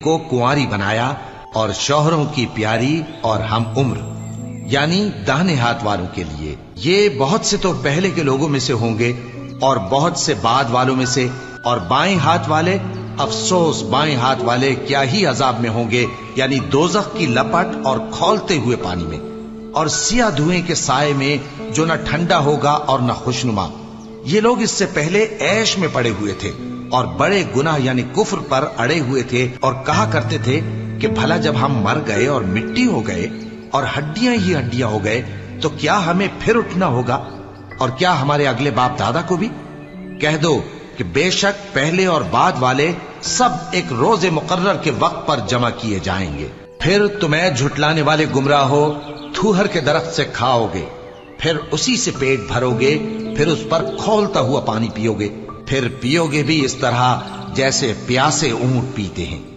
کو कुंवारी बनाया और शौहरों की प्यारी और हम उम्र, यानी दाहिने हाथ वालों के लिए। ये बहुत से तो पहले के लोगों में से होंगे और बहुत से बाद वालों में से, और बाएं हाथ वाले, अफसोस बाएं हाथ वाले क्या ही अजाब में होंगे, यानी दोजख की लपट और खौलते हुए पानी में, और सिया धुएं के साए में जो न ठंडा होगा और न खुशनुमा। ये लोग इससे पहले ऐश में पड़े हुए थे और बड़े गुनाह यानी कुफ्र पर अड़े हुए थे, और कहा करते थे कि भला जब हम मर गए और मिट्टी हो गए और हड्डियां ही हड्डियां हो गए तो क्या हमें फिर उठना होगा, और क्या हमारे अगले बाप दादा को भी? कह दो कि बेशक पहले और बाद वाले सब एक रोजे मुकर्रर के वक्त पर जमा किए जाएंगे। फिर तुम्हें झुटलाने वाले गुमराह हो, थूहर के दरख्त से खाओगे, फिर उसी से पेट भरोगे, फिर उस पर खौलता हुआ पानी पियोगे, फिर पियोगे भी इस तरह जैसे प्यासे ऊंट पीते हैं।